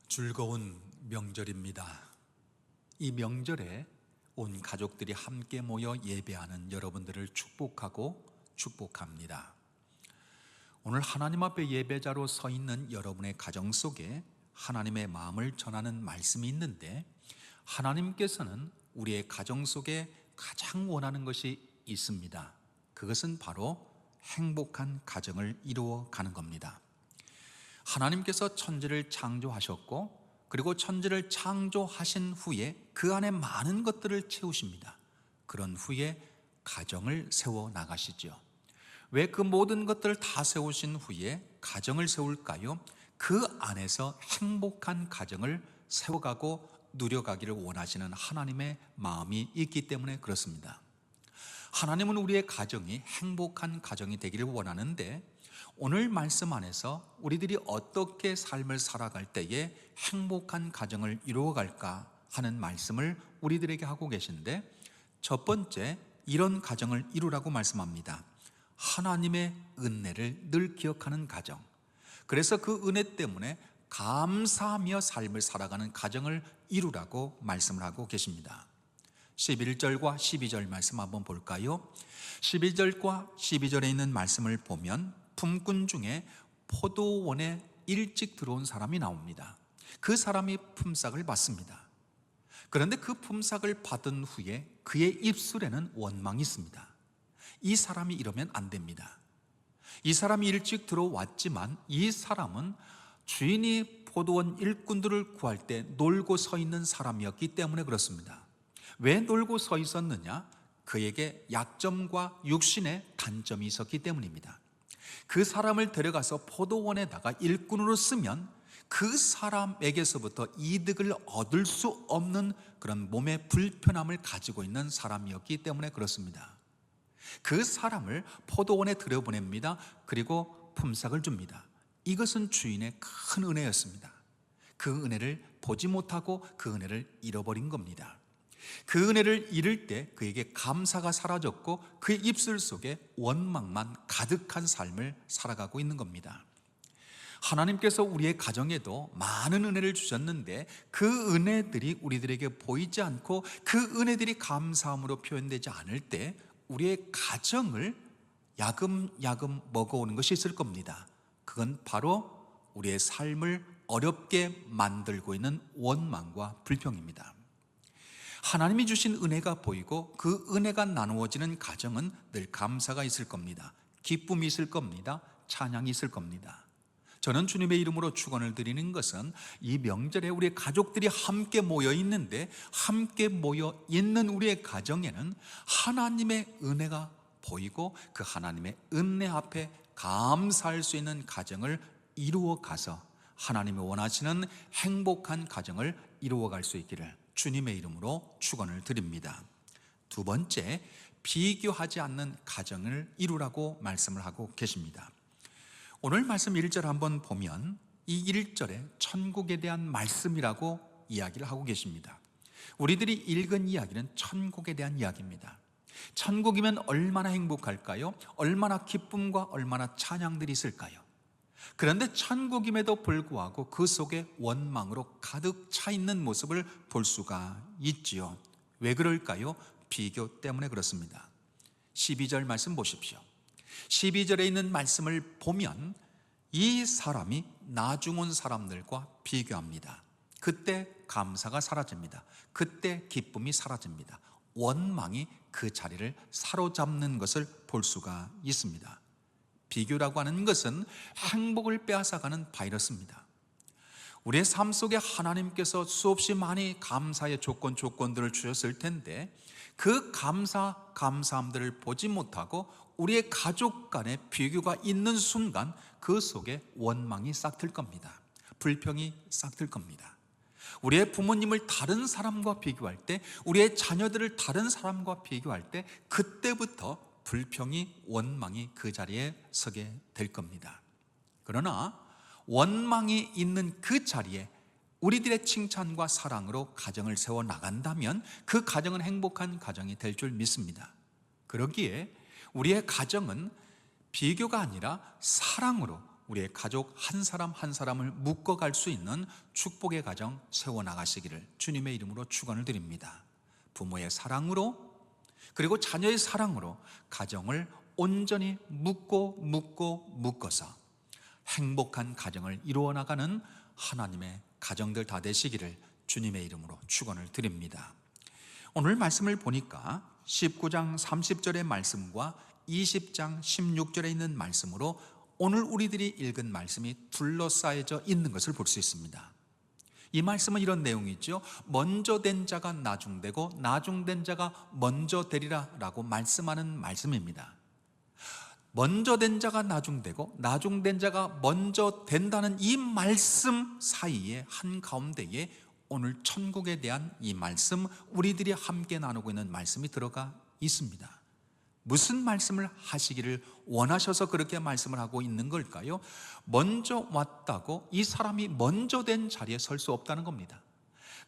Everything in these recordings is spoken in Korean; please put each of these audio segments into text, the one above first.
즐거운 명절입니다. 이 명절에 온 가족들이 함께 모여 예배하는 여러분들을 축복하고 축복합니다. 오늘 하나님 앞에 예배자로 서 있는 여러분의 가정 속에 하나님의 마음을 전하는 말씀이 있는데, 하나님께서는 우리의 가정 속에 가장 원하는 것이 있습니다. 그것은 바로 행복한 가정을 이루어 가는 겁니다. 하나님께서 천지를 창조하셨고, 그리고 천지를 창조하신 후에 그 안에 많은 것들을 채우십니다. 그런 후에 가정을 세워 나가시죠. 왜 그 모든 것들을 다 세우신 후에 가정을 세울까요? 그 안에서 행복한 가정을 세워가고 누려가기를 원하시는 하나님의 마음이 있기 때문에 그렇습니다. 하나님은 우리의 가정이 행복한 가정이 되기를 원하는데, 오늘 말씀 안에서 우리들이 어떻게 삶을 살아갈 때에 행복한 가정을 이루어갈까 하는 말씀을 우리들에게 하고 계신데, 첫 번째, 이런 가정을 이루라고 말씀합니다. 하나님의 은혜를 늘 기억하는 가정. 그래서 그 은혜 때문에 감사하며 삶을 살아가는 가정을 이루라고 말씀을 하고 계십니다. 11절과 12절 말씀 한번 볼까요? 11절과 12절에 있는 말씀을 보면 품꾼 중에 포도원에 일찍 들어온 사람이 나옵니다. 그 사람이 품삯을 받습니다. 그런데 그 품삯을 받은 후에 그의 입술에는 원망이 있습니다. 이 사람이 이러면 안 됩니다. 이 사람이 일찍 들어왔지만 이 사람은 주인이 포도원 일꾼들을 구할 때 놀고 서 있는 사람이었기 때문에 그렇습니다. 왜 놀고 서 있었느냐? 그에게 약점과 육신의 단점이 있었기 때문입니다. 그 사람을 데려가서 포도원에다가 일꾼으로 쓰면 그 사람에게서부터 이득을 얻을 수 없는 그런 몸의 불편함을 가지고 있는 사람이었기 때문에 그렇습니다. 그 사람을 포도원에 들여보냅니다. 그리고 품삯을 줍니다. 이것은 주인의 큰 은혜였습니다. 그 은혜를 보지 못하고 그 은혜를 잃어버린 겁니다. 그 은혜를 잃을 때 그에게 감사가 사라졌고 그의 입술 속에 원망만 가득한 삶을 살아가고 있는 겁니다. 하나님께서 우리의 가정에도 많은 은혜를 주셨는데 그 은혜들이 우리들에게 보이지 않고 그 은혜들이 감사함으로 표현되지 않을 때 우리의 가정을 야금야금 먹어오는 것이 있을 겁니다. 그건 바로 우리의 삶을 어렵게 만들고 있는 원망과 불평입니다. 하나님이 주신 은혜가 보이고 그 은혜가 나누어지는 가정은 늘 감사가 있을 겁니다. 기쁨이 있을 겁니다. 찬양이 있을 겁니다. 저는 주님의 이름으로 축원을 드리는 것은 이 명절에 우리 가족들이 함께 모여 있는데, 함께 모여 있는 우리의 가정에는 하나님의 은혜가 보이고 그 하나님의 은혜 앞에 감사할 수 있는 가정을 이루어 가서 하나님이 원하시는 행복한 가정을 이루어갈 수 있기를 주님의 이름으로 축원을 드립니다. 두 번째, 비교하지 않는 가정을 이루라고 말씀을 하고 계십니다. 오늘 말씀 1절 한번 보면 이 1절에 천국에 대한 말씀이라고 이야기를 하고 계십니다. 우리들이 읽은 이야기는 천국에 대한 이야기입니다. 천국이면 얼마나 행복할까요? 얼마나 기쁨과 얼마나 찬양들이 있을까요? 그런데 천국임에도 불구하고 그 속에 원망으로 가득 차 있는 모습을 볼 수가 있지요. 왜 그럴까요? 비교 때문에 그렇습니다. 12절 말씀 보십시오. 12절에 있는 말씀을 보면 이 사람이 나중 온 사람들과 비교합니다. 그때 감사가 사라집니다. 그때 기쁨이 사라집니다. 원망이 그 자리를 사로잡는 것을 볼 수가 있습니다. 비교라고 하는 것은 행복을 빼앗아가는 바이러스입니다. 우리의 삶 속에 하나님께서 수없이 많이 감사의 조건들을 주셨을 텐데 그 감사함들을 보지 못하고 우리의 가족 간의 비교가 있는 순간 그 속에 원망이 싹틀 겁니다. 불평이 싹틀 겁니다. 우리의 부모님을 다른 사람과 비교할 때, 우리의 자녀들을 다른 사람과 비교할 때 그때부터 불평이, 원망이 그 자리에 서게 될 겁니다. 그러나 원망이 있는 그 자리에 우리들의 칭찬과 사랑으로 가정을 세워 나간다면 그 가정은 행복한 가정이 될 줄 믿습니다. 그러기에 우리의 가정은 비교가 아니라 사랑으로, 우리의 가족 한 사람 한 사람을 묶어갈 수 있는 축복의 가정 세워나가시기를 주님의 이름으로 축원을 드립니다. 부모의 사랑으로, 그리고 자녀의 사랑으로 가정을 온전히 묶어서 행복한 가정을 이루어 나가는 하나님의 가정들 다 되시기를 주님의 이름으로 축원을 드립니다. 오늘 말씀을 보니까 19장 30절의 말씀과 20장 16절에 있는 말씀으로 오늘 우리들이 읽은 말씀이 둘러싸여져 있는 것을 볼 수 있습니다. 이 말씀은 이런 내용이죠. 먼저 된 자가 나중되고 나중된 자가 먼저 되리라 라고 말씀하는 말씀입니다. 먼저 된 자가 나중되고 나중된 자가 먼저 된다는 이 말씀 사이에 한가운데에 오늘 천국에 대한 이 말씀, 우리들이 함께 나누고 있는 말씀이 들어가 있습니다. 무슨 말씀을 하시기를 원하셔서 그렇게 말씀을 하고 있는 걸까요? 먼저 왔다고 이 사람이 먼저 된 자리에 설 수 없다는 겁니다.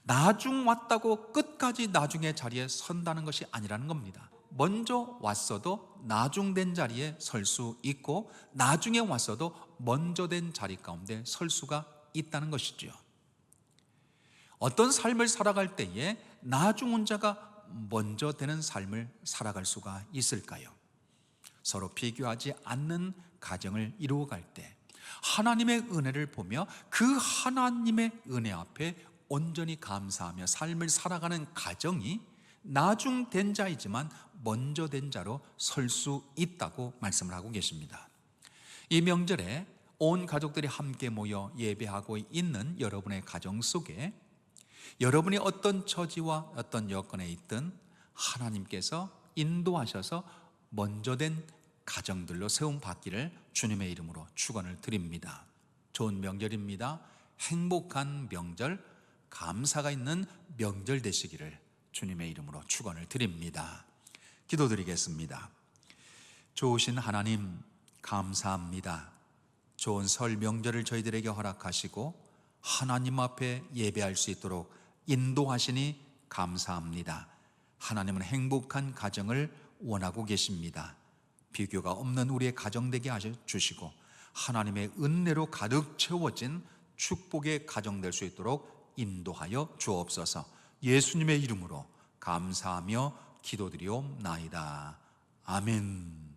나중 왔다고 끝까지 나중의 자리에 선다는 것이 아니라는 겁니다. 먼저 왔어도 나중 된 자리에 설 수 있고, 나중에 왔어도 먼저 된 자리 가운데 설 수가 있다는 것이죠. 어떤 삶을 살아갈 때에 나중 자가 먼저 되는 삶을 살아갈 수가 있을까요? 서로 비교하지 않는 가정을 이루어갈 때 하나님의 은혜를 보며 그 하나님의 은혜 앞에 온전히 감사하며 삶을 살아가는 가정이 나중 된 자이지만 먼저 된 자로 설 수 있다고 말씀을 하고 계십니다. 이 명절에 온 가족들이 함께 모여 예배하고 있는 여러분의 가정 속에 여러분이 어떤 처지와 어떤 여건에 있든 하나님께서 인도하셔서 먼저 된 가정들로 세움받기를 주님의 이름으로 축원을 드립니다. 좋은 명절입니다. 행복한 명절, 감사가 있는 명절 되시기를 주님의 이름으로 축원을 드립니다. 기도드리겠습니다. 좋으신 하나님, 감사합니다. 좋은 설 명절을 저희들에게 허락하시고 하나님 앞에 예배할 수 있도록 인도하시니 감사합니다. 하나님은 행복한 가정을 원하고 계십니다. 비교가 없는 우리의 가정 되게 하셔 주시고 하나님의 은혜로 가득 채워진 축복의 가정 될 수 있도록 인도하여 주옵소서. 예수님의 이름으로 감사하며 기도드리옵나이다. 아멘.